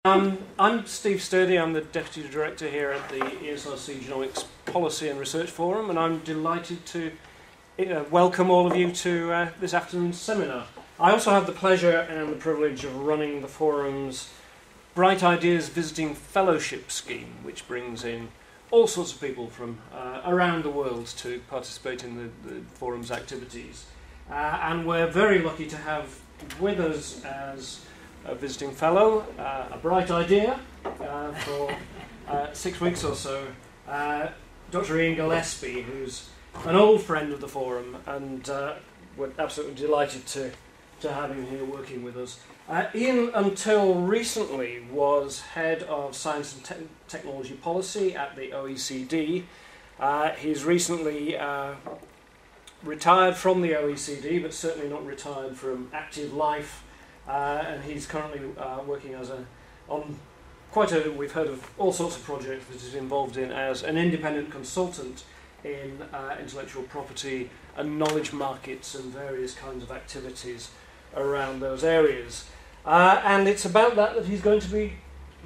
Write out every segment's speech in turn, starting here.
I'm Steve Sturdy. I'm the Deputy Director here at the ESRC Genomics Policy and Research Forum, and I'm delighted to welcome all of you to this afternoon's seminar. I also have the pleasure and the privilege of running the forum's Bright Ideas Visiting Fellowship Scheme, which brings in all sorts of people from around the world to participate in the forum's activities. And we're very lucky to have with us as a visiting fellow, a bright idea for 6 weeks or so, Dr. Iain Gillespie, who's an old friend of the forum, and we're absolutely delighted to have him here working with us. Iain, until recently, was Head of Science and Technology Policy at the OECD. He's recently retired from the OECD, but certainly not retired from active life. And he's currently working on we've heard of all sorts of projects that he's involved in as an independent consultant in intellectual property and knowledge markets and various kinds of activities around those areas. And it's about that he's going to be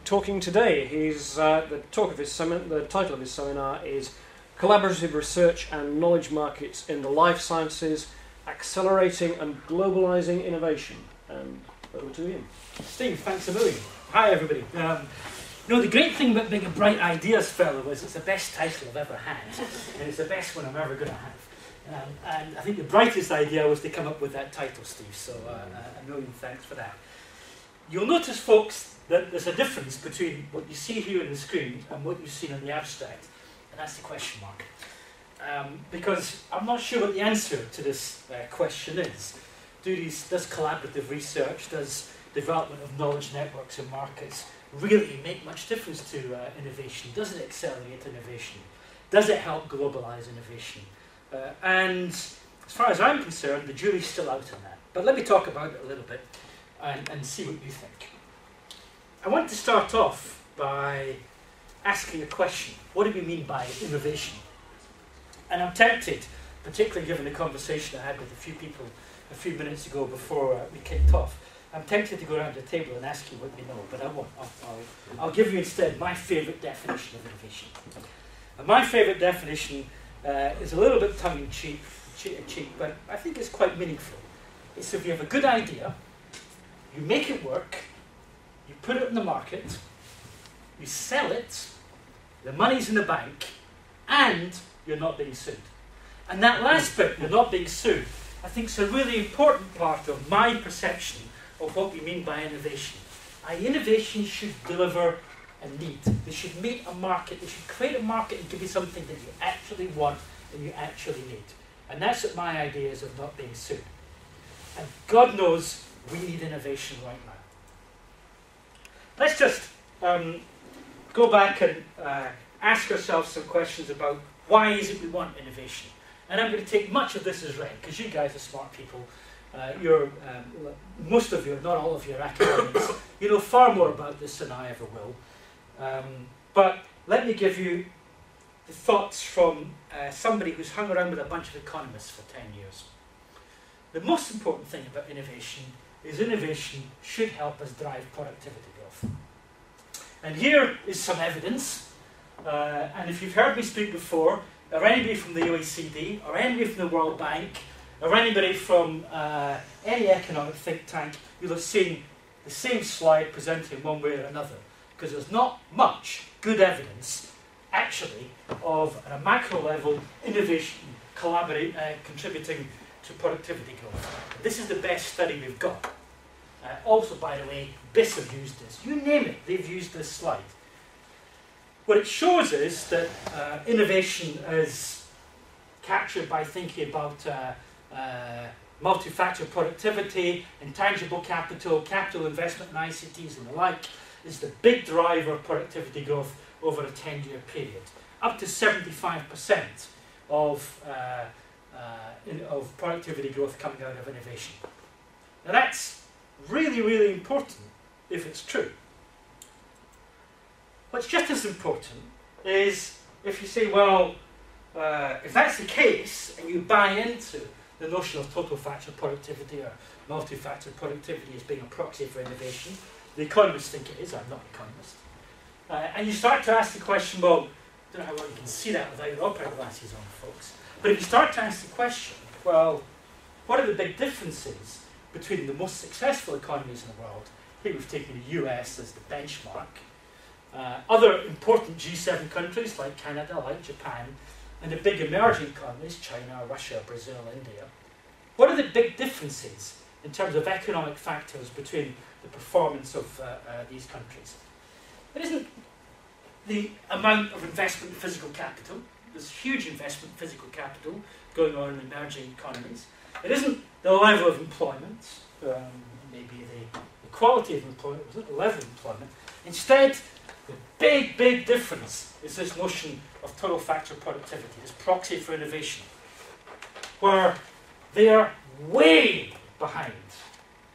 talking today. The title of his seminar is Collaborative Research and Knowledge Markets in the Life Sciences, Accelerating and Globalizing Innovation. And over to Iain. Steve, thanks a million. Hi, everybody. The great thing about being a Bright Ideas Fellow is it's the best title I've ever had, and it's the best one I'm ever going to have. And I think the brightest idea was to come up with that title, Steve, so a million thanks for that. You'll notice, folks, that there's a difference between what you see here on the screen and what you've seen in the abstract, and that's the question mark. Because I'm not sure what the answer to this question is. Does collaborative research, does development of knowledge networks and markets really make much difference to innovation? Does it accelerate innovation? Does it help globalise innovation? And as far as I'm concerned, the jury's still out on that. But let me talk about it a little bit and see what you think. I want to start off by asking a question. What do we mean by innovation? And I'm tempted, particularly given the conversation I had with a few people a few minutes ago before we kicked off, I'm tempted to go around the table and ask you what you know, but I won't. I'll give you instead my favourite definition of innovation. And my favourite definition is a little bit tongue-in-cheek, but I think it's quite meaningful. It's if you have a good idea, you make it work, you put it in the market, you sell it, the money's in the bank, and you're not being sued. And that last bit, you're not being sued, I think is a really important part of my perception of what we mean by innovation. Innovation should deliver a need. They should meet a market. They should create a market and give you something that you actually want and you actually need. And that's what my idea is of not being sued. And God knows we need innovation right now. Let's just go back and ask ourselves some questions about why is it we want innovation. And I'm going to take much of this as read, because you guys are smart people. Most of you, not all of you, are academics. You know far more about this than I ever will. But let me give you the thoughts from somebody who's hung around with a bunch of economists for 10 years. The most important thing about innovation is innovation should help us drive productivity growth. And here is some evidence. And if you've heard me speak before, or anybody from the OECD, or anybody from the World Bank, or anybody from any economic think tank, you'll have seen the same slide presented in one way or another, because there's not much good evidence, actually, of, at a macro level, innovation contributing to productivity growth. This is the best study we've got. Also, by the way, BIS have used this. You name it, they've used this slide. What it shows is that innovation is captured by thinking about multi-factor productivity, intangible capital, capital investment in ICTs and the like, is the big driver of productivity growth over a 10-year period. Up to 75% of productivity growth coming out of innovation. Now that's really, really important if it's true. What's just as important is if you say, well, if that's the case, and you buy into the notion of total factor productivity or multi-factor productivity as being a proxy for innovation, The economists think it is. I'm not an economist. And you start to ask the question, well, I don't know how well you can see that without your opera glasses on, folks. But if you start to ask the question, well, what are the big differences between the most successful economies in the world? Here we've taken the US as the benchmark. Other important G7 countries like Canada, like Japan, and the big emerging economies, China, Russia, Brazil, India. What are the big differences in terms of economic factors between the performance of these countries? It isn't the amount of investment in physical capital. There's huge investment in physical capital going on in emerging economies. It isn't the level of employment, maybe the quality of employment, it isn't the level of employment. Instead, the big, big difference is this notion of total factor productivity, this proxy for innovation, where they are way behind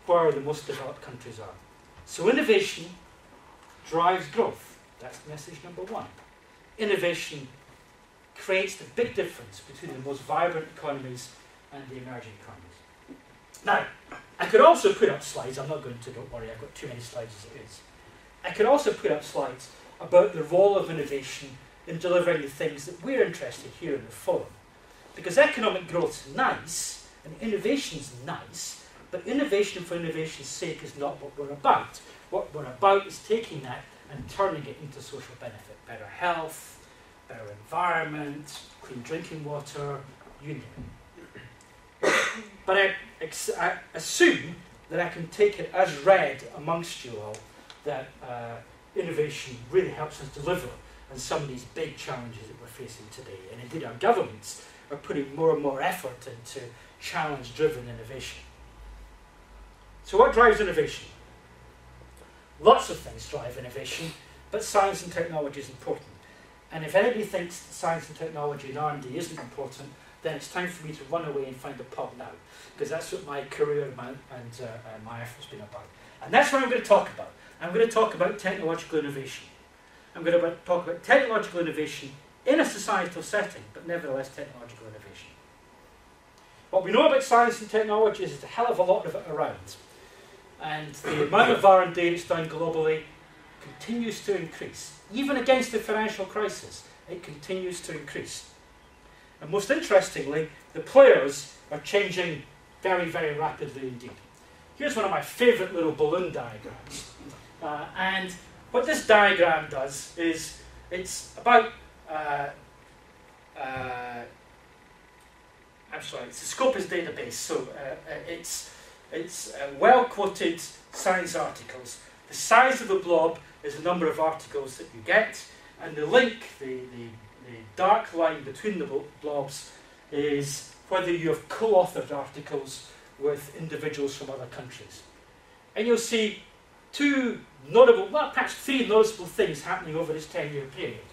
where the most developed countries are. So innovation drives growth. That's message number one. Innovation creates the big difference between the most vibrant economies and the emerging economies. Now, I could also put up slides, I'm not going to, don't worry, I've got too many slides as it is. I could also put up slides about the role of innovation in delivering the things that we're interested here in the forum. Because economic growth's nice, and innovation's nice, but innovation for innovation's sake is not what we're about. What we're about is taking that and turning it into social benefit. Better health, better environment, clean drinking water, you name it. But I assume that I can take it as read amongst you all that innovation really helps us deliver on some of these big challenges that we're facing today. And indeed our governments are putting more and more effort into challenge-driven innovation. So what drives innovation? Lots of things drive innovation, but science and technology is important. And if anybody thinks that science and technology and R&D isn't important, then it's time for me to run away and find a pub now, because that's what my career and my effort's been about. And that's what I'm going to talk about. I'm going to talk about technological innovation. I'm going to talk about technological innovation in a societal setting, but nevertheless technological innovation. What we know about science and technology is there's a hell of a lot of it around. And the amount of R&D that's done globally continues to increase. Even against the financial crisis, it continues to increase. And most interestingly, the players are changing very, very rapidly indeed. Here's one of my favourite little balloon diagrams. And what this diagram does is it's about it's a Scopus database, so it's well-quoted science articles. The size of the blob is the number of articles that you get, and the link, the dark line between the blobs, is whether you have co-authored articles with individuals from other countries. And you'll see two notable, well, perhaps three noticeable things happening over this 10-year period.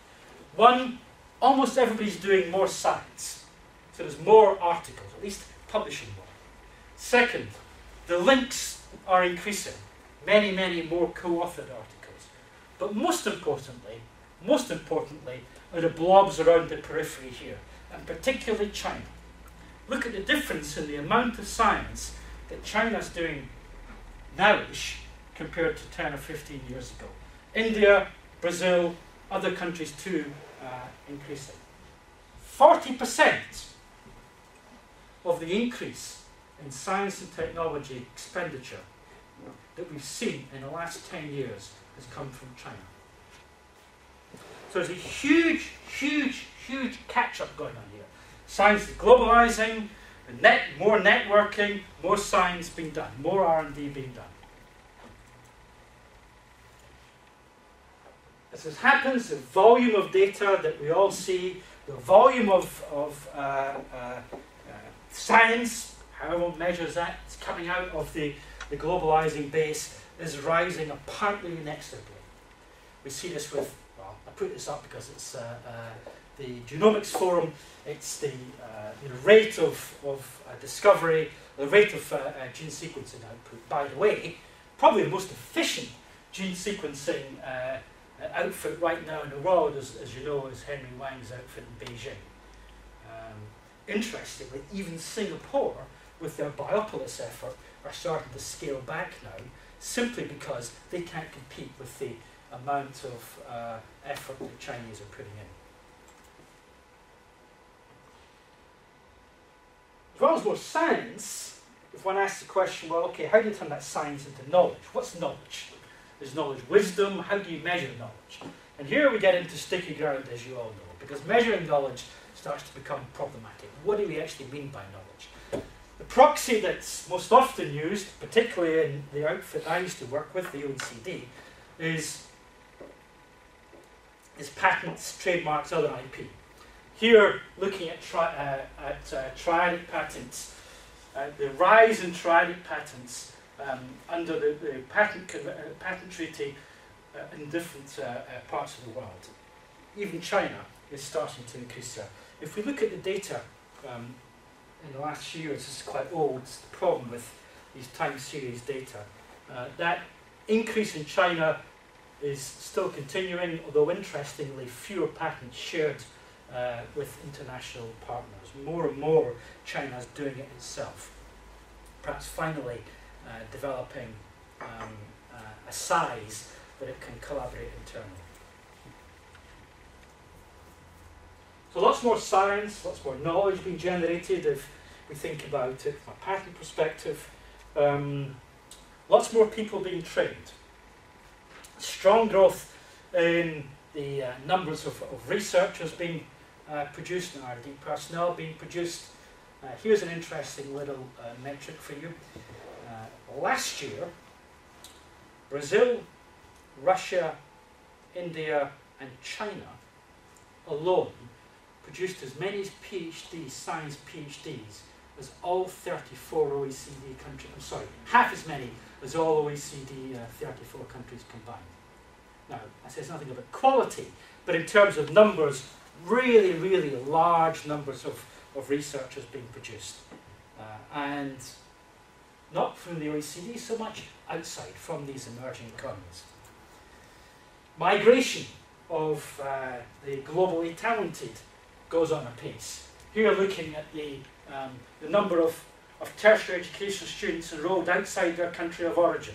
One, almost everybody's doing more science. So there's more articles, at least publishing more. Second, the links are increasing. Many, many more co-authored articles. But most importantly, are the blobs around the periphery here, and particularly China. Look at the difference in the amount of science that China's doing nowish compared to 10 or 15 years ago. India, Brazil, other countries too, increasing. 40% of the increase in science and technology expenditure that we've seen in the last 10 years has come from China. So there's a huge, huge, huge catch-up going on here. Science is globalizing, more networking, more science being done, more R&D being done. As this happens, the volume of data that we all see, the volume of science, however one measures that, it's coming out of the globalizing base, is rising apparently inexorably. We see this with, well, I put this up because it's the Genomics Forum. It's the rate of discovery, the rate of gene sequencing output. By the way, probably the most efficient gene sequencing outfit right now in the world, as you know, is Henry Wang's outfit in Beijing. Interestingly, even Singapore, with their Biopolis effort, are starting to scale back now. simply because they can't compete with the amount of effort the Chinese are putting in. As well as more science, if one asks the question, well, okay, how do you turn that science into knowledge? What's knowledge? Is knowledge wisdom? How do you measure knowledge? And here we get into sticky ground, as you all know, because measuring knowledge starts to become problematic. What do we actually mean by knowledge? The proxy that's most often used, particularly in the outfit I used to work with, the OECD, is patents, trademarks, other IP. Here, looking at triadic patents, the rise in triadic patents under the patent treaty in different parts of the world. Even China is starting to increase there. If we look at the data in the last few years, this is quite old, it's the problem with these time series data. That increase in China is still continuing, although interestingly fewer patents shared with international partners. More and more China's doing it itself. Perhaps finally developing a size that it can collaborate internally. So lots more science, lots more knowledge being generated if we think about it from a patent perspective. Lots more people being trained. Strong growth in the numbers of researchers being produced and R&D personnel being produced. Here's an interesting little metric for you. Last year, Brazil, Russia, India, and China alone produced as many PhDs, science PhDs, as all 34 OECD countries, I'm sorry, half as many as all OECD 34 countries combined. Now, that says nothing about quality, but in terms of numbers, really, really large numbers of researchers being produced. And not from the OECD so much, outside, from these emerging economies. Migration of the globally talented goes on apace. Here looking at the number of tertiary education students enrolled outside their country of origin.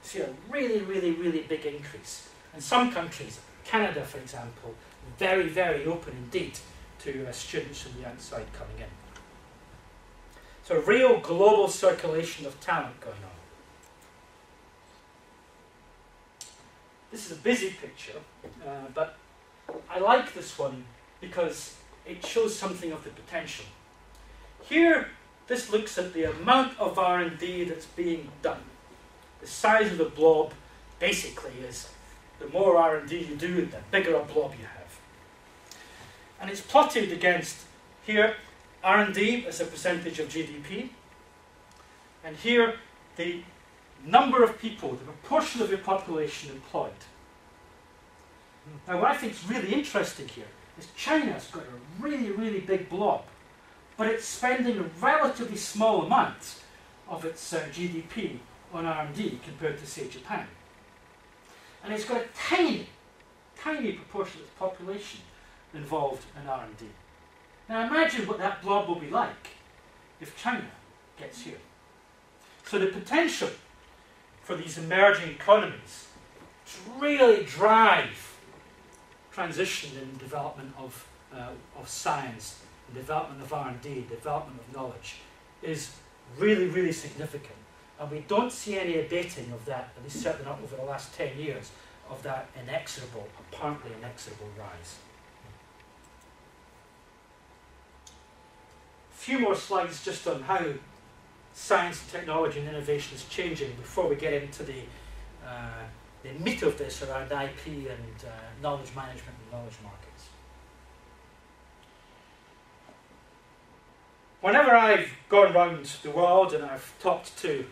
See a really, really, really big increase. In some countries, Canada for example, very, very open indeed to students from the outside coming in. So a real global circulation of talent going on. This is a busy picture, but I like this one because it shows something of the potential. Here, this looks at the amount of R&D that's being done. The size of the blob basically is the more R&D you do, the bigger a blob you have. And it's plotted against here R&D as a percentage of GDP, and here the number of people, the proportion of your population employed. Now what I think is really interesting here is China's got a really, really big blob, but it's spending a relatively small amount of its GDP on R&D compared to, say, Japan. And it's got a tiny, tiny proportion of its population involved in R&D. Now imagine what that blob will be like if China gets here. So the potential for these emerging economies to really drive transition in development of science, the development of R&D, development of knowledge is really, really significant. And we don't see any abating of that, at least certainly not over the last 10 years, of that inexorable, apparently inexorable rise. A few more slides just on how science, technology and innovation is changing before we get into the meat of this around IP and knowledge management and knowledge markets. Whenever I've gone around the world and I've talked to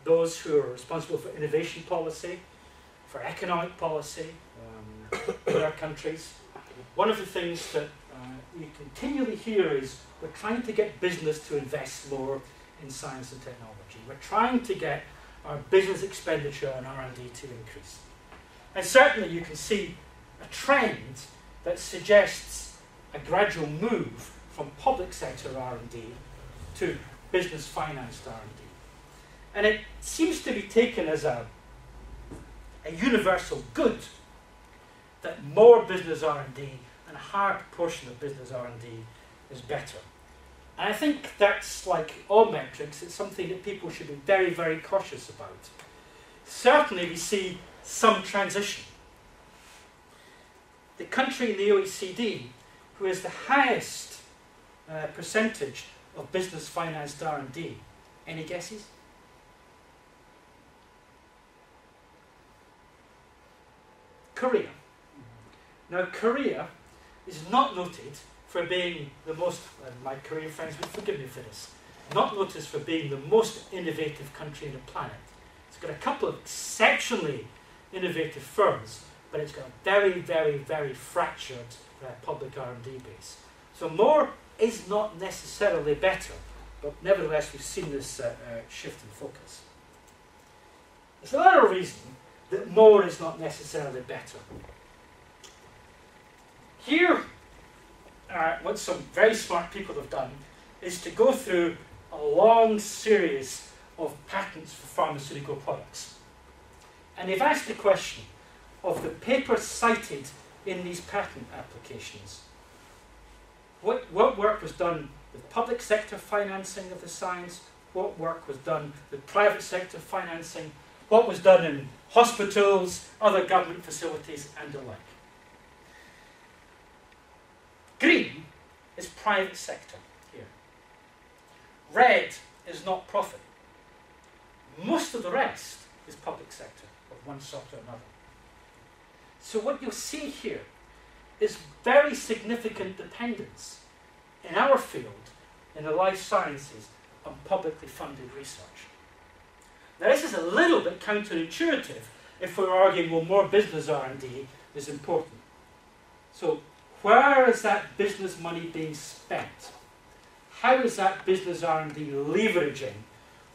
those who are responsible for innovation policy, for economic policy in their countries, one of the things that you continually hear is we're trying to get business to invest more in science and technology. We're trying to get our business expenditure on R&D to increase. And certainly you can see a trend that suggests a gradual move from public sector R&D to business financed R&D. And it seems to be taken as a universal good that more business R&D and a higher proportion of business R&D is better. And I think that's like all metrics, it's something that people should be very, very cautious about. Certainly we see some transition. The country in the OECD who has the highest percentage of business financed R&D, any guesses? Korea. Now Korea is not noted for being the most, and my Korean friends would forgive me for this, not noted for being the most innovative country on the planet. It's got a couple of exceptionally innovative firms, but it's got a very, very, very fractured public R&D base. So more is not necessarily better, but nevertheless we've seen this shift in focus. There's another reason that more is not necessarily better. Here, what some very smart people have done is to go through a long series of patents for pharmaceutical products. And they've asked the question of the papers cited in these patent applications. What work was done with public sector financing of the science? What work was done with private sector financing? What was done in hospitals, other government facilities, and the like? Green is private sector here. Red is not profit. Most of the rest is public sector of one sort or another. So what you'll see here is very significant dependence in our field, in the life sciences, on publicly funded research. Now this is a little bit counterintuitive if we're arguing, well, more business R&D is important. So where is that business money being spent? How is that business R&D leveraging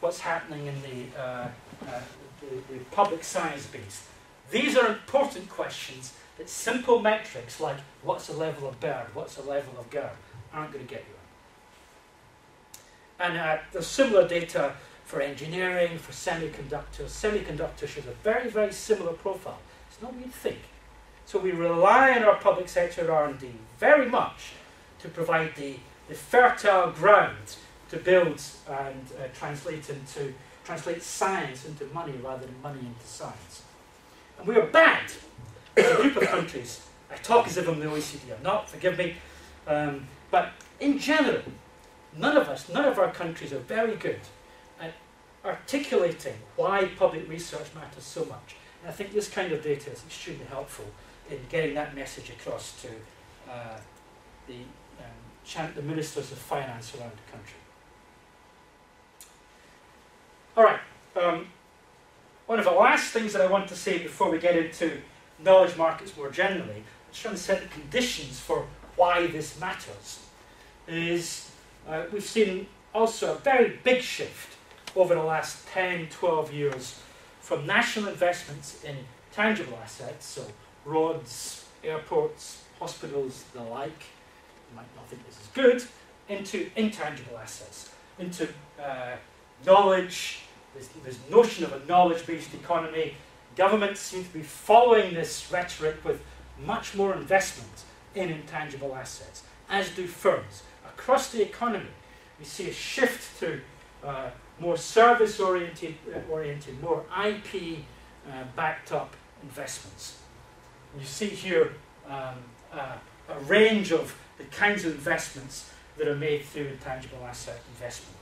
what's happening in the public science base? These are important questions that simple metrics like what's the level of bird, what's the level of GERD aren't going to get you. And there's similar data for engineering, for semiconductors. Semiconductors shows a very, very similar profile. It's not what you'd think. So we rely on our public sector R&D very much to provide the fertile ground to build and translate science into money rather than money into science. And we are bad as a group of countries. I talk as if I'm the OECD. I'm not, forgive me. But in general, none of our countries are very good at articulating why public research matters so much. And I think this kind of data is extremely helpful in getting that message across to the ministers of finance around the country. All right. One of the last things that I want to say before we get into knowledge markets more generally, I'm trying to set the conditions for why this matters, is we've seen also a very big shift over the last 10, 12 years from national investments in tangible assets, so roads, airports, hospitals, the like, you might not think this is good, into intangible assets, into knowledge, this notion of a knowledge-based economy. Governments seem to be following this rhetoric with much more investment in intangible assets, as do firms. Across the economy, we see a shift to more service-oriented, more IP-backed up investments. You see here a range of the kinds of investments that are made through intangible asset investment.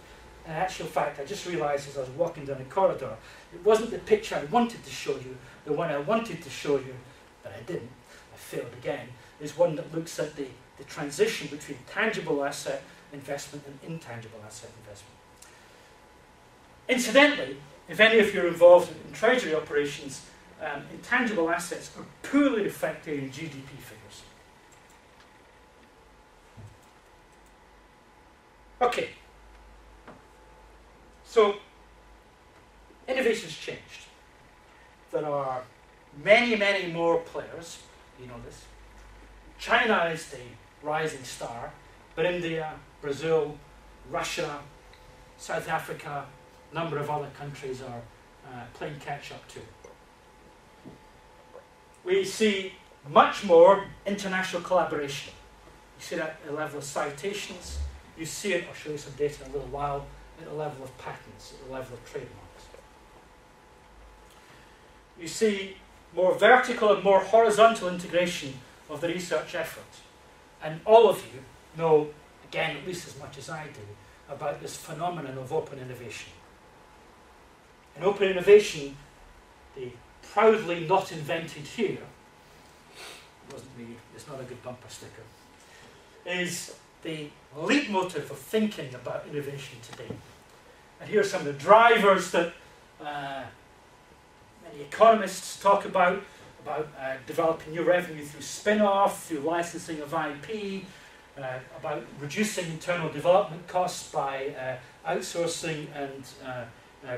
In actual fact, I just realised as I was walking down the corridor, it wasn't the picture I wanted to show you. The one I wanted to show you, but I didn't, I failed again, is one that looks at the transition between tangible asset investment and intangible asset investment. Incidentally, if any of you are involved in treasury operations, intangible assets are poorly reflected in GDP figures. Okay. So, innovation's changed. There are many, many more players, you know this. China is the rising star, but India, Brazil, Russia, South Africa, a number of other countries are playing catch-up too. We see much more international collaboration. You see that at the level of citations. You see it, I'll show you some data in a little while, at the level of patents, at the level of trademarks. You see more vertical and more horizontal integration of the research effort. And all of you know, again, at least as much as I do, about this phenomenon of open innovation. In open innovation, the proudly not invented here, wasn't me, it's not a good bumper sticker, is the leitmotif of thinking about innovation today. And here are some of the drivers that many economists talk about developing new revenue through spin-off, through licensing of IP, about reducing internal development costs by outsourcing and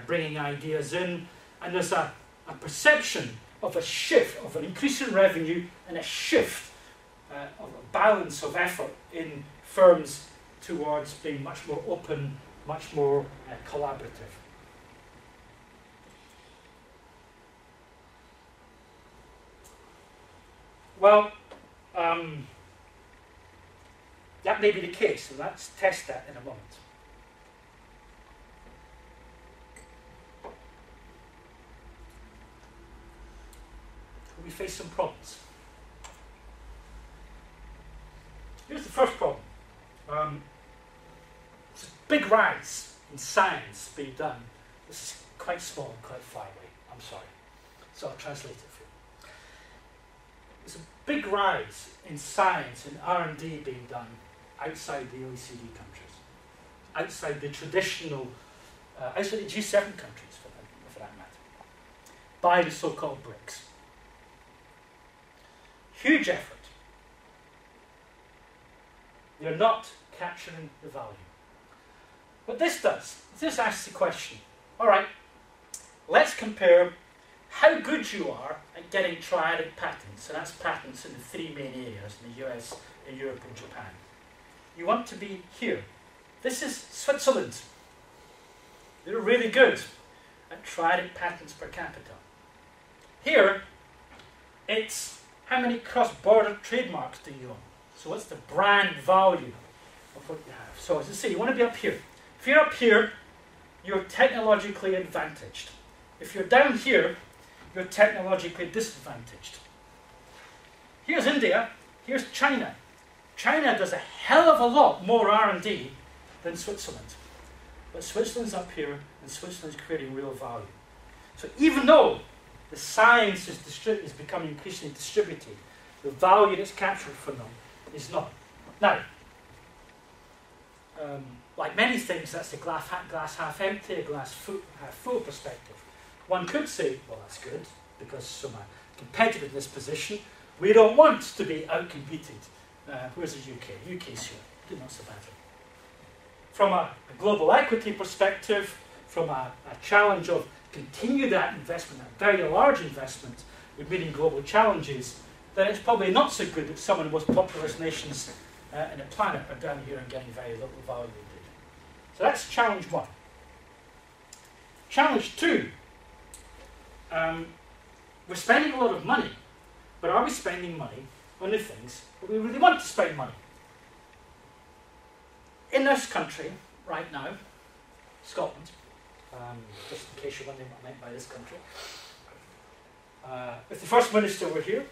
bringing ideas in. And there's a perception of a shift, of an increase in revenue and a shift of a balance of effort in firms towards being much more open, much more collaborative. Well, that may be the case, so let's test that in a moment. We face some problems. Here's the first problem. There's a big rise in science being done. This is quite small and quite far away. I'm sorry. So I'll translate it for you. There's a big rise in science and R&D being done outside the OECD countries, outside the traditional, outside the G7 countries for that matter, by the so-called BRICS. Huge effort. You're not capturing the value. What this does, this asks the question, all right, let's compare how good you are at getting triadic patents, and that's patents in the three main areas, in the US, in Europe, and Japan. You want to be here. This is Switzerland. They're really good at triadic patents per capita. Here, it's how many cross-border trademarks do you own? So what's the brand value of what you have? So as I say, you want to be up here. If you're up here, you're technologically advantaged. If you're down here, you're technologically disadvantaged. Here's India, here's China. China does a hell of a lot more R&D than Switzerland. But Switzerland's up here, and Switzerland's creating real value. So even though the science is becoming increasingly distributed, the value that's captured from them is not. Now, like many things, that's the glass half empty, a glass half full perspective. One could say, well, that's good, because from a competitiveness position, we don't want to be outcompeted. Where's the UK? UK's here, not so badly. From a global equity perspective, from a challenge of continue that investment, a very large investment with meeting global challenges, then it's probably not so good that some of the most populous nations in the planet are down here and getting very little value indeed. So that's challenge one. Challenge two, we're spending a lot of money, but are we spending money on the things that we really want to spend money? In this country, right now, Scotland, just in case you're wondering what I meant by this country, if the First Minister were here,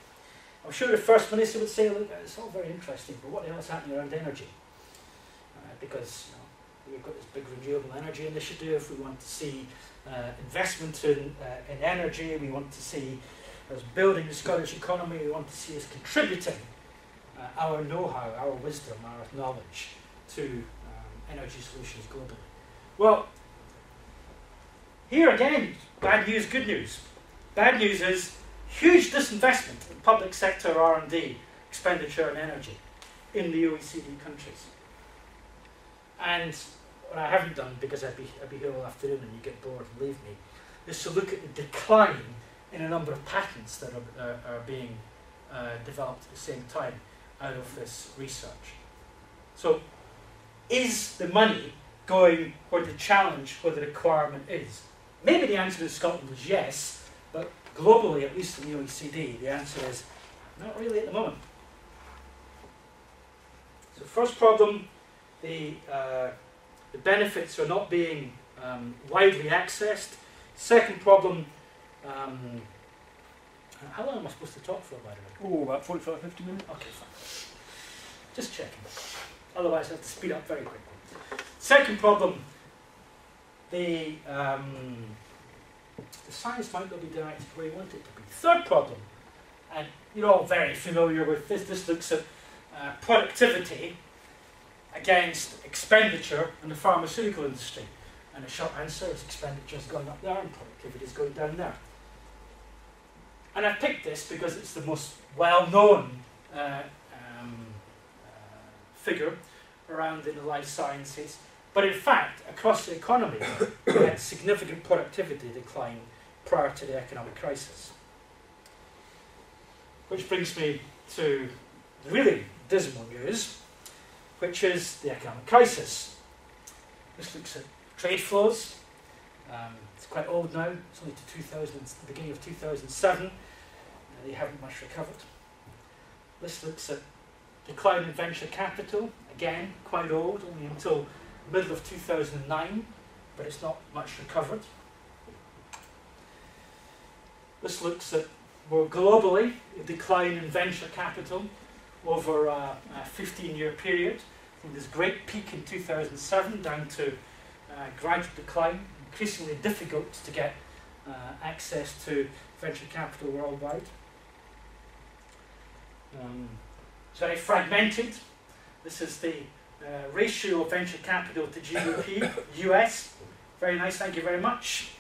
I'm sure the First Minister would say, look, it's all very interesting, but what the hell is happening around energy? Because we've got this big renewable energy initiative, we want to see investment in energy, we want to see us building the Scottish economy, we want to see us contributing our know-how, our wisdom, our knowledge to energy solutions globally. Well, here again, bad news, good news. Bad news is huge disinvestment in public sector R&D expenditure on energy in the OECD countries. And what I haven't done, because I'd be here all afternoon and you get bored and leave me, is to look at the decline in a number of patents that are being developed at the same time out of this research. So, is the money going where the challenge, where the requirement is? Maybe the answer in Scotland is yes, but globally, at least in the OECD, the answer is not really at the moment. So first problem, the benefits are not being widely accessed. Second problem, how long am I supposed to talk for, by the way? Oh, about 45, 50 minutes. Okay, fine. Just checking. Otherwise, I have to speed up very quickly. Second problem, the science might not be directed where you want it to be. Third problem, and you're all very familiar with this. This looks at productivity against expenditure in the pharmaceutical industry. And the short answer is expenditure is going up there and productivity is going down there. And I picked this because it's the most well-known figure around in the life sciences. But in fact, across the economy, we had significant productivity decline prior to the economic crisis. Which brings me to the really dismal news, which is the economic crisis. This looks at trade flows. It's quite old now. It's only to the beginning of 2007. They haven't much recovered. This looks at decline in venture capital. Again, quite old, only until middle of 2009, but it's not much recovered. This looks at more globally a decline in venture capital over a 15-year period. From this great peak in 2007 down to gradual decline, increasingly difficult to get access to venture capital worldwide. It's very fragmented. This is the ratio of venture capital to GDP, US. Very nice, thank you very much.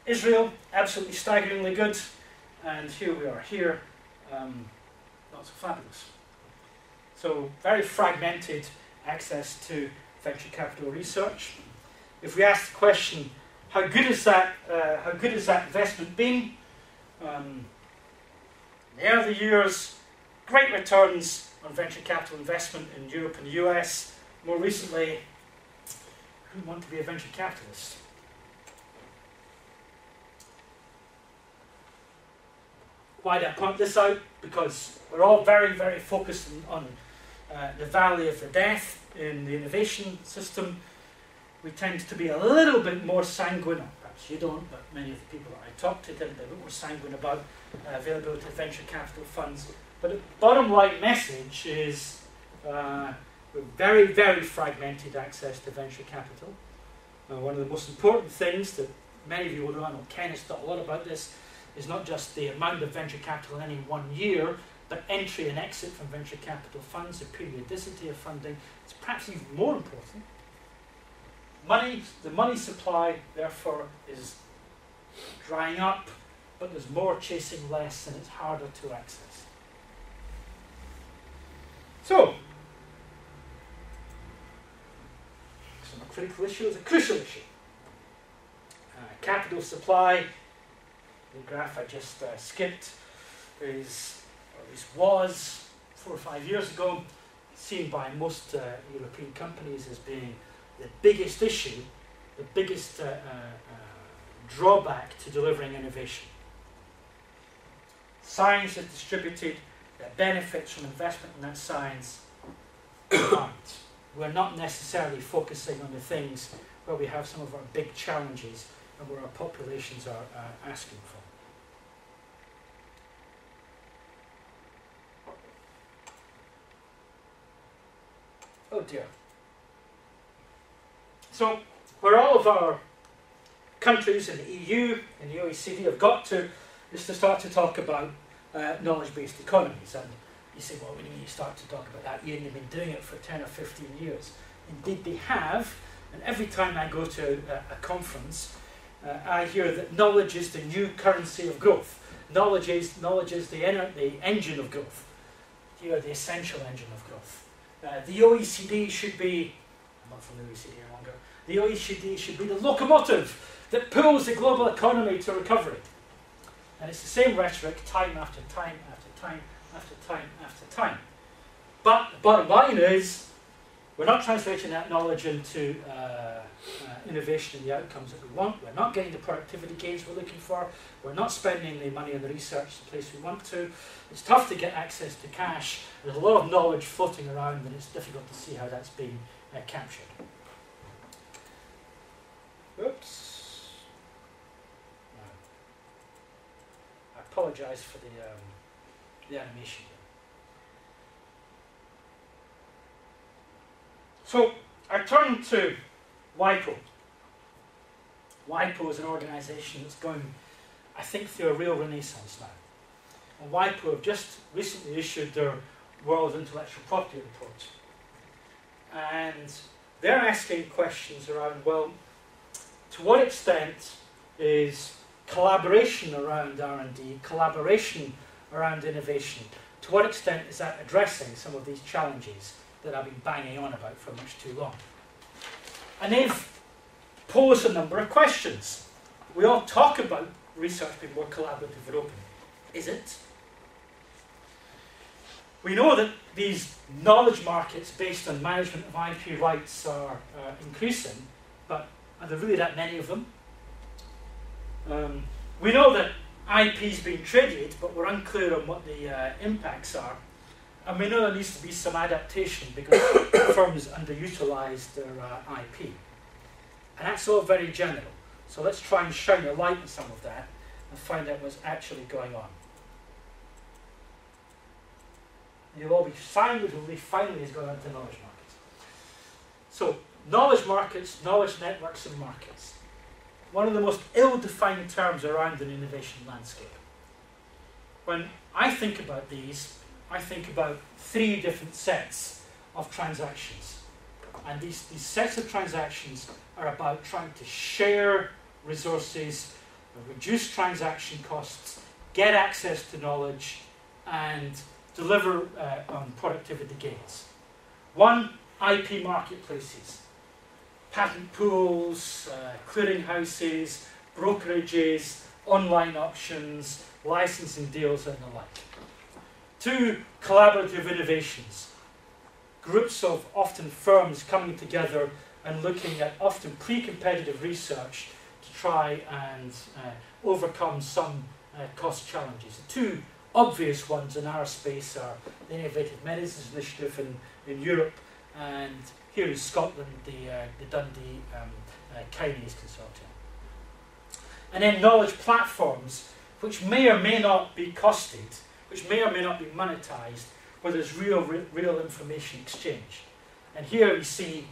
Israel, absolutely staggeringly good. And here we are here, not so fabulous. So very fragmented access to venture capital research. If we ask the question, how good has that investment been? In the early years, great returns on venture capital investment in Europe and the US. More recently, who want to be a venture capitalist? Why did I point this out? Because we're all very, very focused on the valley of the death in the innovation system. We tend to be a little bit more sanguine, or perhaps you don't, but many of the people that I talk to tend to be a bit more sanguine about availability of venture capital funds. But the bottom line message is very, very fragmented access to venture capital. One of the most important things that many of you will know, I know Ken has thought a lot about this, is not just the amount of venture capital in any one year, but entry and exit from venture capital funds, the periodicity of funding. It's perhaps even more important. The money supply, therefore, is drying up, but there's more chasing less and it's harder to access. So, it's not a critical issue, it's a crucial issue. Capital supply, the graph I just skipped, is, or at least was, 4 or 5 years ago, seen by most European companies as being the biggest issue, the biggest drawback to delivering innovation. Science is distributed, that benefits from investment in that science aren't. We're not necessarily focusing on the things where we have some of our big challenges and where our populations are asking for. Oh dear. So, where all of our countries in the EU and the OECD have got to is to start to talk about knowledge-based economies. And you say, well, when you start to talk about that, Iain, you've been doing it for 10 or 15 years. Indeed they have, and every time I go to a conference, I hear that knowledge is the new currency of growth. Knowledge is the engine of growth. You are the essential engine of growth. The OECD should be, I'm not from the OECD any longer, the OECD should be the locomotive that pulls the global economy to recovery. And it's the same rhetoric time after time after time after time after time. But the bottom line is, We're not translating that knowledge into innovation and the outcomes that we want. We're not getting the productivity gains we're looking for. We're not spending the money on the research the place we want to. It's tough to get access to cash. There's a lot of knowledge floating around, and it's difficult to see how that's being captured. Oops. I apologise for the animation. So I turn to WIPO. WIPO is an organisation that's going, I think, through a real renaissance now. And WIPO have just recently issued their World Intellectual Property Report. And they're asking questions around, well, to what extent is collaboration around R&D, collaboration around innovation, to what extent is that addressing some of these challenges that I've been banging on about for much too long? And they've posed a number of questions. We all talk about research being more collaborative and open. Is it? We know that these knowledge markets based on management of IP rights are increasing, but are there really that many of them? We know that IP is being traded, but we're unclear on what the impacts are. And we know there needs to be some adaptation because firms underutilise their IP. And that's all very general. So let's try and shine a light on some of that and find out what's actually going on. You'll all be silent when we finally has gone into knowledge markets. So, knowledge markets, knowledge networks and markets. One of the most ill-defined terms around an innovation landscape. When I think about these, I think about three different sets of transactions. And these sets of transactions are about trying to share resources, reduce transaction costs, get access to knowledge, and deliver on productivity gains. One, IP marketplaces, patent pools, clearinghouses, brokerages, online options, licensing deals and the like. Two, collaborative innovations, groups of often firms coming together and looking at often pre-competitive research to try and overcome some cost challenges. The two obvious ones in our space are the Innovative Medicines Initiative in Europe, and here in Scotland, the Dundee Kinase Consortium. And then knowledge platforms, which may or may not be costed, which may or may not be monetised, where there's real information exchange. And here we see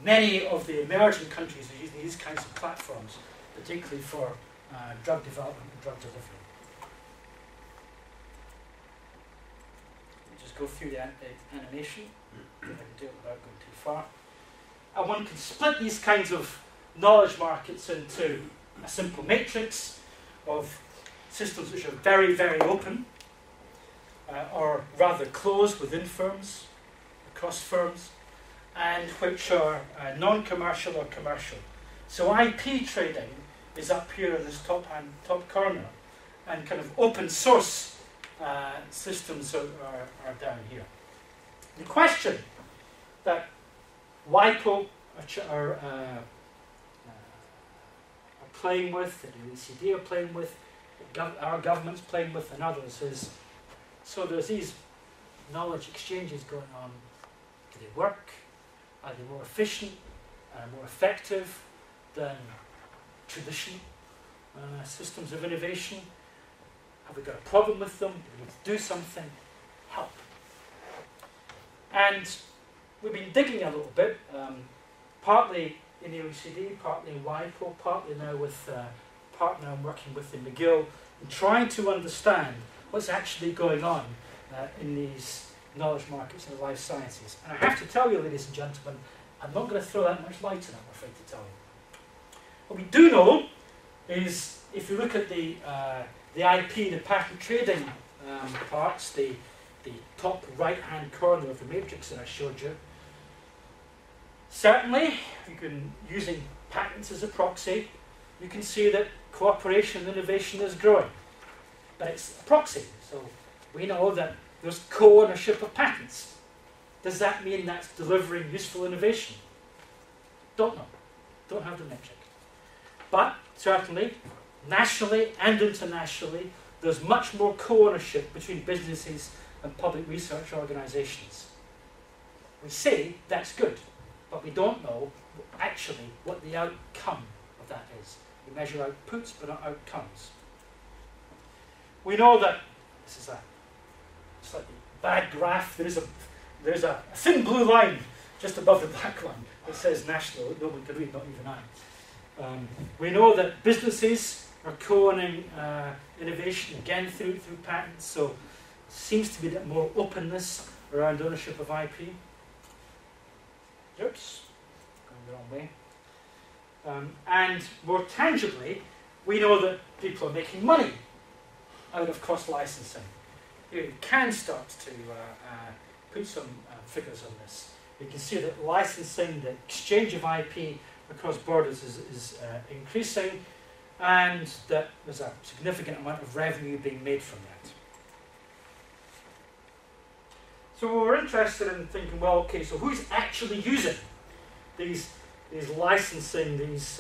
many of the emerging countries are using these kinds of platforms, particularly for drug development and drug delivery. Just go through the animation, if I can do it without going too far. And one can split these kinds of knowledge markets into a simple matrix of systems which are very, very open, or rather closed within firms, across firms, and which are non-commercial or commercial. So IP trading is up here in this top corner, and kind of open source systems are down here. The question that WIPO are playing with, that the OECD are playing with, our government's playing with, and others is, so there's these knowledge exchanges going on. Do they work? Are they more efficient and more effective than traditional systems of innovation? Have we got a problem with them? Do we need to do something? Help. And we've been digging a little bit, partly in the OECD, partly in WIPO, partly now with a partner I'm working with in McGill, and trying to understand what's actually going on in these knowledge markets and life sciences. And I have to tell you, ladies and gentlemen, I'm not going to throw that much light on it, I'm afraid to tell you. What we do know is, if you look at the IP, the patent trading parts, the top right-hand corner of the matrix that I showed you, certainly, you can, using patents as a proxy, you can see that cooperation and innovation is growing. But it's a proxy, so we know that there's co-ownership of patents. Does that mean that's delivering useful innovation? Don't know. Don't have the metric. But certainly, nationally and internationally, there's much more co-ownership between businesses and public research organisations. We say that's good, but we don't know actually what the outcome of that is. We measure outputs, but not outcomes. We know that, this is a slightly bad graph, there's a thin blue line just above the black line that says national, that no one can read, not even I. We know that businesses are co-owning innovation, again through patents, so seems to be a bit more openness around ownership of IP. Oops, going the wrong way. And more tangibly, we know that people are making money out of cross-licensing. Here you can start to put some figures on this. You can see that licensing, the exchange of IP across borders is increasing, and that there's a significant amount of revenue being made from that. So we're interested in thinking, well, okay, so who's actually using these licensing, these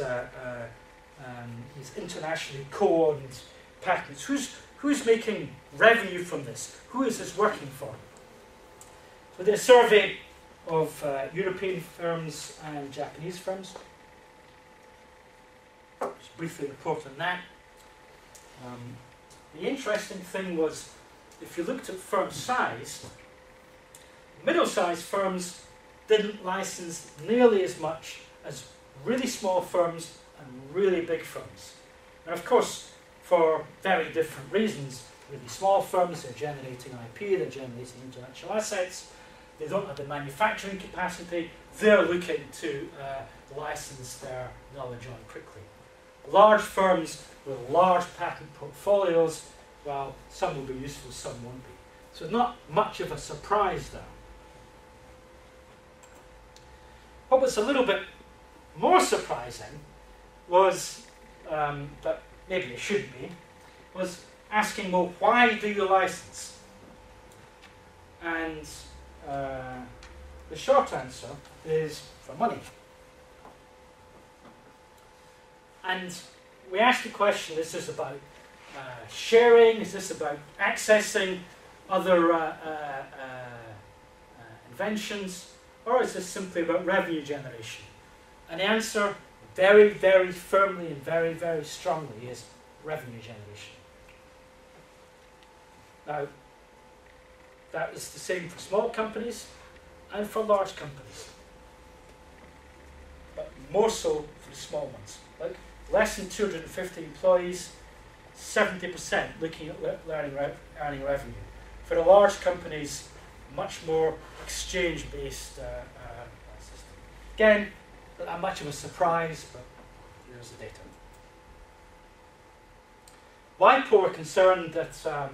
internationally co-owned patents? Who's making revenue from this? Who is this working for? So we did a survey of European firms and Japanese firms. Just briefly report on that. The interesting thing was, if you looked at firm size, middle-sized firms didn't license nearly as much as really small firms and really big firms. And of course, for very different reasons. Really small firms, they're generating IP, they're generating intellectual assets, they don't have the manufacturing capacity, they're looking to license their knowledge on quickly. Large firms with large patent portfolios, well, some will be useful, some won't be. So not much of a surprise there. What was a little bit more surprising was, but maybe it should be, was asking, well, why do you license? And the short answer is for money. And we asked the question, is this about sharing? Is this about accessing other inventions? Or is this simply about revenue generation? And the answer, very, very firmly and very, very strongly, is revenue generation. Now, that is the same for small companies and for large companies. But more so for the small ones. Like less than 250 employees, 70% looking at earning revenue. For the large companies, much more exchange-based system. Again, not much of a surprise, but here's the data. WIPO are concerned that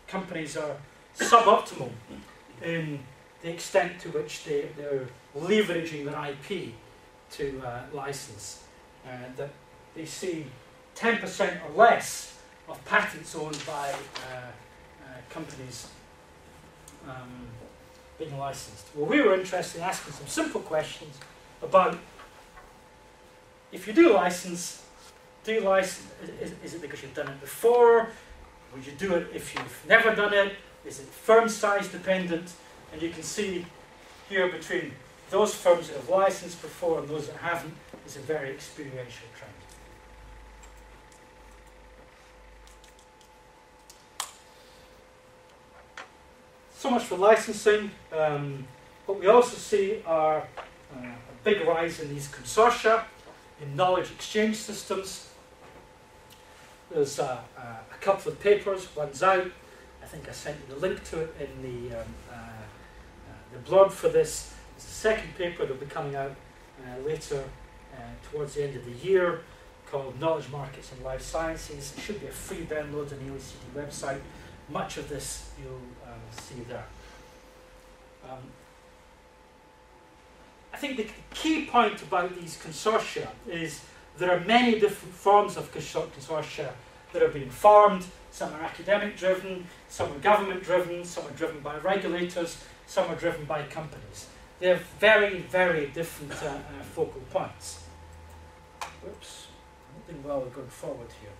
companies are suboptimal in the extent to which they're leveraging their IP to license. That they see 10% or less of patents owned by companies being licensed. Well, we were interested in asking some simple questions about, if you do license, is it because you've done it before? Would you do it if you've never done it? Is it firm size dependent? And you can see here between those firms that have licensed before and those that haven't, is a very experiential trend. So much for licensing. What we also see are a big rise in these consortia, in knowledge exchange systems. There's a couple of papers, one's out. I think I sent you the link to it in the blurb for this. There's a second paper that will be coming out later towards the end of the year called Knowledge Markets and Life Sciences. It should be a free download on the OECD website. Much of this you'll see there. I think the key point about these consortia is there are many different forms of consortia that are being formed. some are academic driven, some are government driven, some are driven by regulators, some are driven by companies. They're very, very different focal points. Whoops, I'm not doing well with going forward here.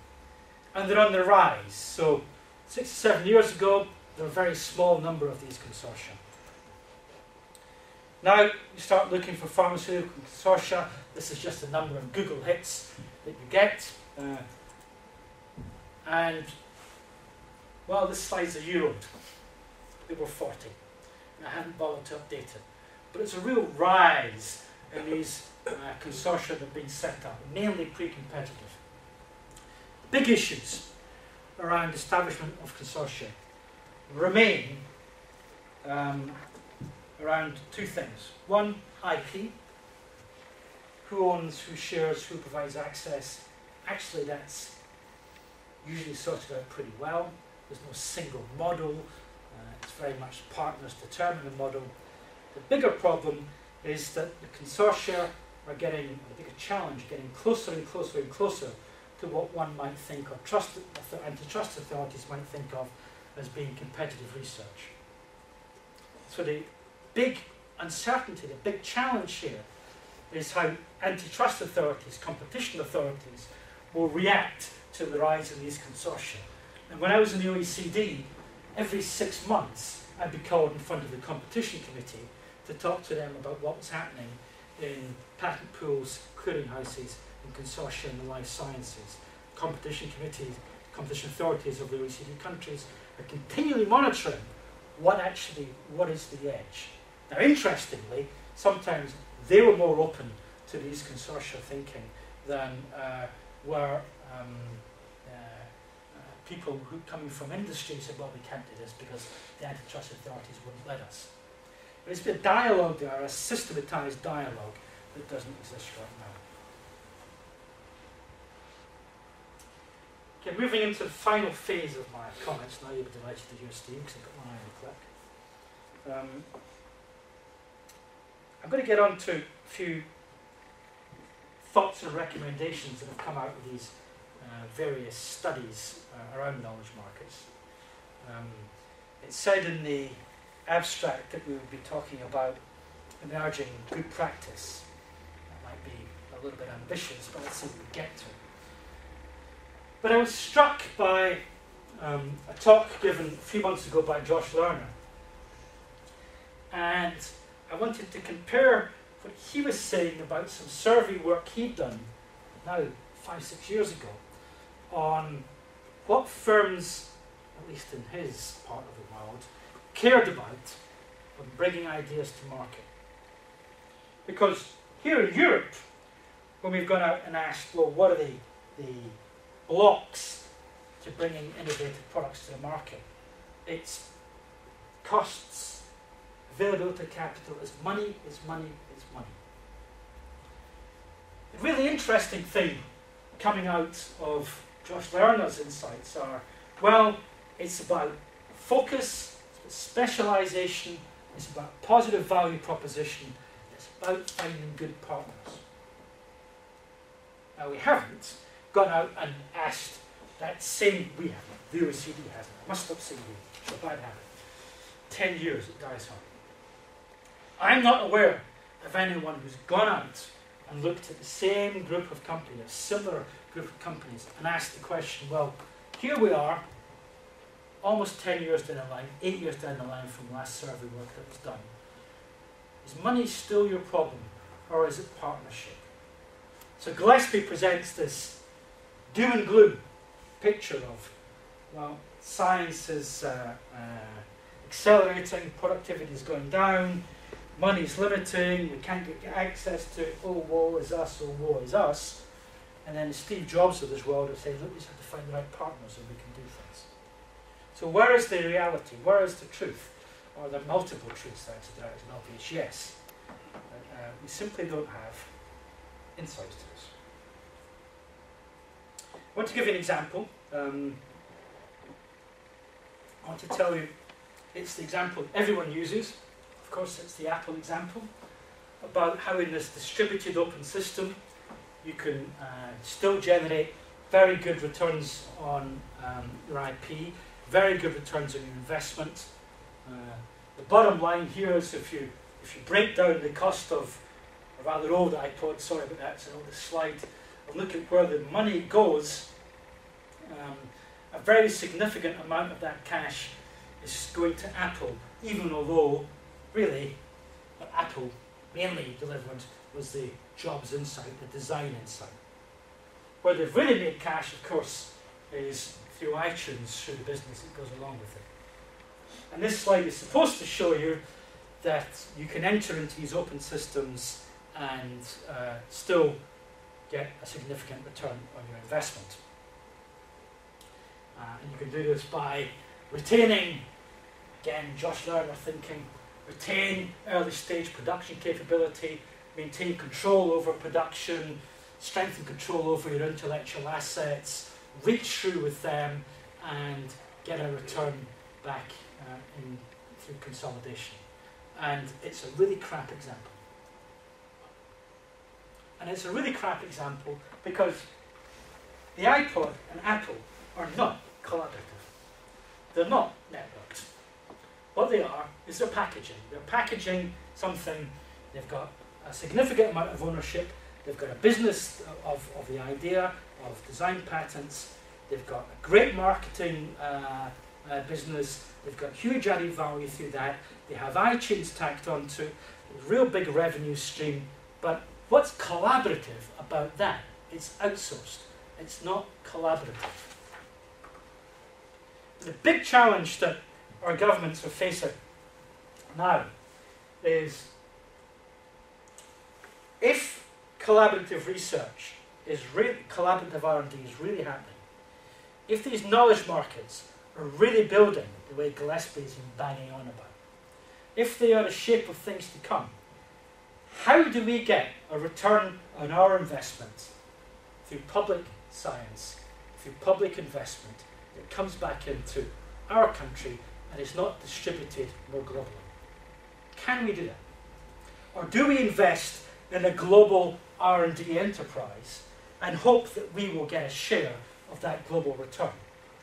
And they're on the rise. So 6 or 7 years ago, there were a very small number of these consortia. Now you start looking for pharmaceutical consortia. This is just the number of Google hits that you get. And, well, this slide's a year old. They were 40. And I haven't bothered to update it. But it's a real rise in these consortia that have been set up, mainly pre-competitive. Big issues around establishment of consortia remain around two things. One, IP. Who owns, who shares, who provides access. Actually, that's usually sorted out pretty well. There's no single model. It's very much partners determine the model. The bigger problem is that the consortia are getting, the bigger challenge, getting closer and closer and closer to what one might think, or antitrust authorities might think of as being competitive research. So the big uncertainty, the big challenge here is how antitrust authorities, competition authorities, will react to the rise in these consortia. And when I was in the OECD, every 6 months I'd be called in front of the competition committee to talk to them about what was happening in patent pools, clearinghouses, and consortia in the life sciences. Competition committees, competition authorities of the OECD countries are continually monitoring what is the edge. Now, interestingly, sometimes they were more open to these consortia thinking than were people who coming from industry said, well, we can't do this because the antitrust authorities wouldn't let us. But it's been a dialogue there, a systematized dialogue that doesn't exist right now. Okay, moving into the final phase of my comments. Now you'll be delighted to hear Steve, because I've got one eye on the click. I'm going to get on to a few thoughts and recommendations that have come out of these various studies around knowledge markets. It's said in the abstract that we would be talking about emerging good practice. That might be a little bit ambitious, but let's see what we get to. But I was struck by a talk given a few months ago by Josh Lerner. And I wanted to compare what he was saying about some survey work he'd done, now 5-6 years ago, on what firms, at least in his part of the world, cared about when bringing ideas to market. Because here in Europe, when we've gone out and asked, well, what are the blocks to bringing innovative products to the market? It's costs, availability of capital, it's money, it's money, it's money. The really interesting thing coming out of Josh Lerner's insights are, well, it's about focus, it's about specialization, it's about positive value proposition, it's about finding good partners. Now we haven't gone out and asked that same, we haven't, the OECD hasn't, I must stop saying we, it's a bad habit. 10 years it dies hard. I'm not aware of anyone who's gone out and looked at the same group of companies, a similar group of companies, and asked the question, well, here we are, almost 10 years down the line, 8 years down the line from the last survey work that was done. Is money still your problem, or is it partnership? So Gillespie presents this doom and gloom picture of, well, science is accelerating, productivity is going down, money's limiting, we can't get access to it, oh, woe is us, oh, woe is us. And then Steve Jobs of this world are saying, look, we just have to find the right partners and we can do things. So where is the reality? Where is the truth? Or are there multiple truths? The answer to that is an obvious yes. But, we simply don't have insights to this. I want to give you an example. I want to tell you, it's the example everyone uses. Of course, it's the Apple example, about how in this distributed open system, you can still generate very good returns on your IP, very good returns on your investment. The bottom line here is if you break down the cost of a rather old iPod, sorry about that, it's an older slide, and look at where the money goes, a very significant amount of that cash is going to Apple, even although really what Apple mainly delivered was the jobs insight, the design insight. Where they've really made cash, of course, is through iTunes, through the business that goes along with it. And this slide is supposed to show you that you can enter into these open systems and still get a significant return on your investment. And you can do this by retaining, again, Josh Lerner thinking, retain early stage production capability, maintain control over production, strengthen control over your intellectual assets, reach through with them, and get a return back through consolidation. And it's a really crap example. And it's a really crap example because the iPod and Apple are not collaborative. They're not networked. What they are is they're packaging. They're packaging something, they've got a significant amount of ownership, they've got a business of the idea, of design patents, they've got a great marketing business, they've got huge added value through that, they have iTunes tacked onto, a real big revenue stream, but what's collaborative about that? It's outsourced. It's not collaborative. The big challenge that our governments are facing now is if collaborative research is really, collaborative R&D is really happening, if these knowledge markets are really building the way Gillespie has been banging on about, if they are the shape of things to come, how do we get a return on our investment through public science, through public investment that comes back into our country and is not distributed more globally? Can we do that? Or do we invest in a global R&D enterprise and hope that we will get a share of that global return?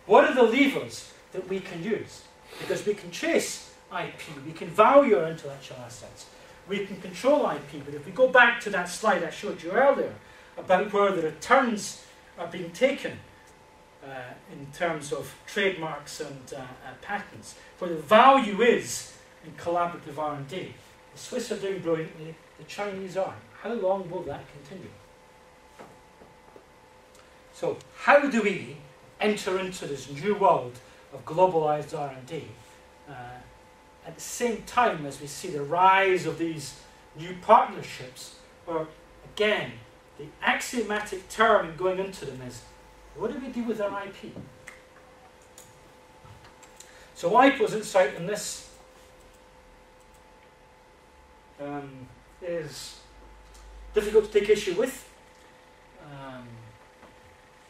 What are the levers that we can use? Because we can chase IP, we can value our intellectual assets, we can control IP, but if we go back to that slide I showed you earlier about where the returns are being taken in terms of trademarks and patents, where the value is in collaborative R&D, the Swiss are doing brilliantly, the Chinese aren't. How long will that continue? So how do we enter into this new world of globalized R&D at the same time as we see the rise of these new partnerships where, again, the axiomatic term going into them is, what do we do with our IP? So IPO's insight in this is difficult to take issue with.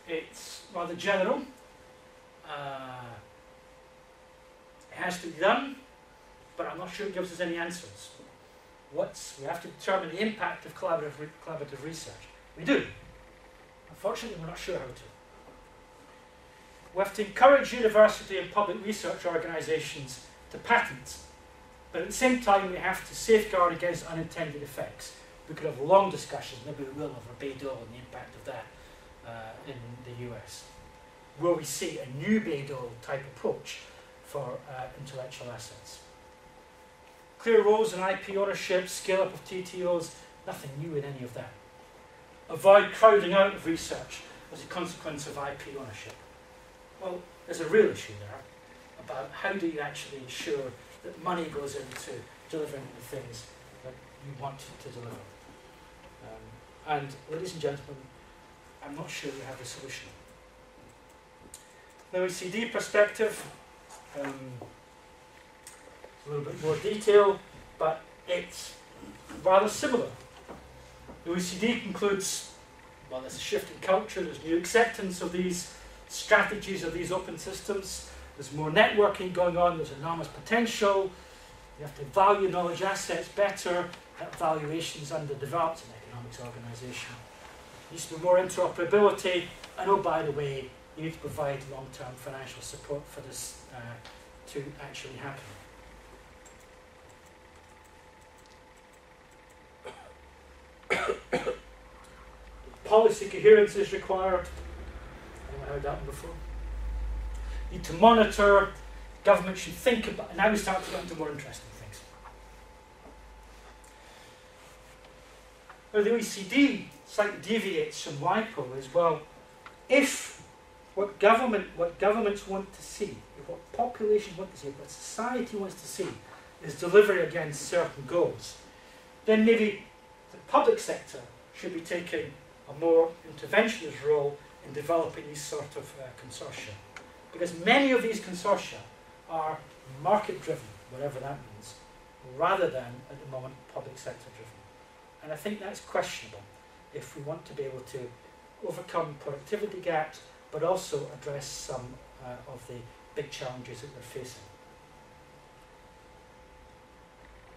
It's rather general. It has to be done, but I'm not sure it gives us any answers. We have to determine the impact of collaborative research. We do. Unfortunately, we're not sure how to. We have to encourage university and public research organisations to patent, but at the same time we have to safeguard against unintended effects. We could have long discussions, maybe we will, over Bayh-Dole and the impact of that in the US, where we see a new Bayh-Dole type approach for intellectual assets. Clear roles in IP ownership, scale-up of TTOs, nothing new in any of that. Avoid crowding out of research as a consequence of IP ownership. Well, there's a real issue there about how do you actually ensure that money goes into delivering the things that you want to deliver. And ladies and gentlemen, I'm not sure we have a solution. The OECD perspective, a little bit more detail, but it's rather similar. The OECD concludes, well, there's a shift in culture, there's new acceptance of these strategies of these open systems, there's more networking going on, there's enormous potential, you have to value knowledge assets better, that valuation is underdeveloped in economics organisation. There needs to be more interoperability, And oh, by the way, you need to provide long-term financial support for this to actually happen. Policy coherence is required. Anyone heard that one before? You need to monitor. Government should think about. And now we start to get into more interesting things. Now the OECD slightly deviates from WIPO as well. If what governments want to see, what populations want to see, what society wants to see, is delivery against certain goals, then maybe the public sector should be taking a more interventionist role in developing these sort of consortia. Because many of these consortia are market-driven, whatever that means, rather than, at the moment, public sector-driven. And I think that's questionable if we want to be able to overcome productivity gaps, but also address some of the big challenges that we're facing.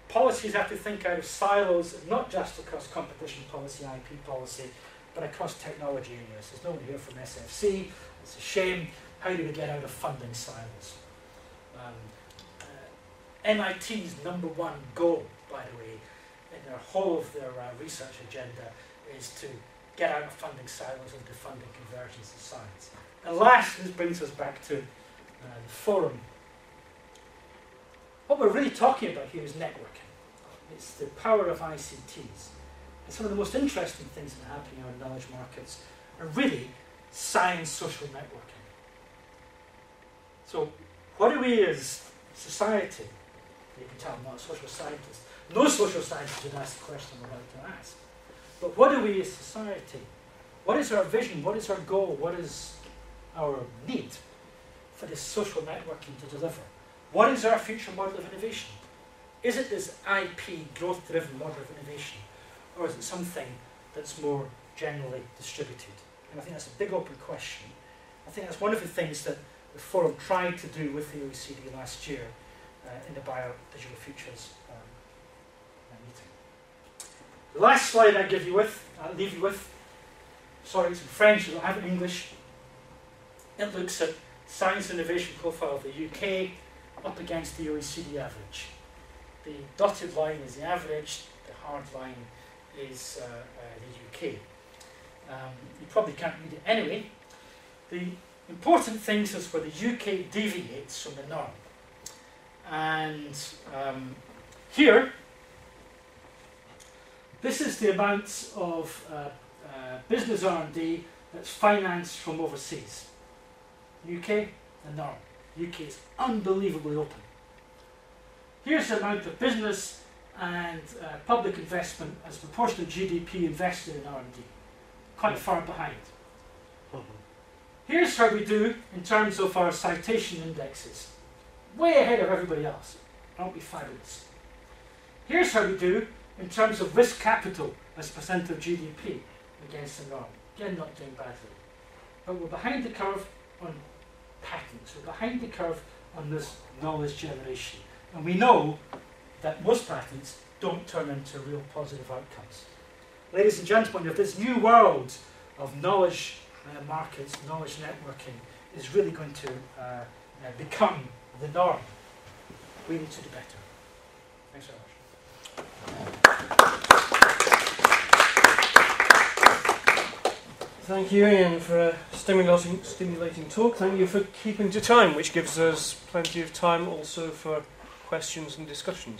Policies have to think out of silos, not just across competition policy, IP policy, but across technology areas. There's no one here from SFC. It's a shame. How do we get out of funding silos? MIT's #1 goal, by the way, in their whole of their research agenda, is to get out of funding silos and to funding convergence of science. And last, this brings us back to the forum. What we're really talking about here is networking. It's the power of ICTs. And some of the most interesting things that are happening in our knowledge markets are really science social networking. So what do we as society, you can tell I'm not a social scientist, no social scientist would ask the question I'm about to ask, but what do we as society, what is our vision, what is our goal, what is our need for this social networking to deliver? What is our future model of innovation? Is it this IP growth-driven model of innovation, or is it something that's more generally distributed? And I think that's a big open question. I think that's one of the things that the Forum tried to do with the OECD last year in the Bio-Digital Futures meeting. The last slide I'll leave you with, sorry, it's in French, I don't have it in English. It looks at science innovation profile of the UK up against the OECD average. The dotted line is the average, the hard line is the UK. You probably can't read it anyway. The important things is where the UK deviates from the norm. And here, this is the amount of business R&D that's financed from overseas. UK, the norm. UK is unbelievably open. Here's the amount of business and public investment as a proportion of GDP invested in R&D. Quite far behind. Here's how we do in terms of our citation indexes. Way ahead of everybody else. Aren't we fabulous? Here's how we do in terms of risk capital as a percent of GDP against the norm. Again, not doing badly. But we're behind the curve on patents. We're behind the curve on this knowledge generation. And we know that most patents don't turn into real positive outcomes. Ladies and gentlemen, if this new world of knowledge markets, knowledge networking is really going to become the norm, we need to do better. Thanks very much. Thank you, Iain, for a stimulating talk. Thank you for keeping to time, which gives us plenty of time also for questions and discussions.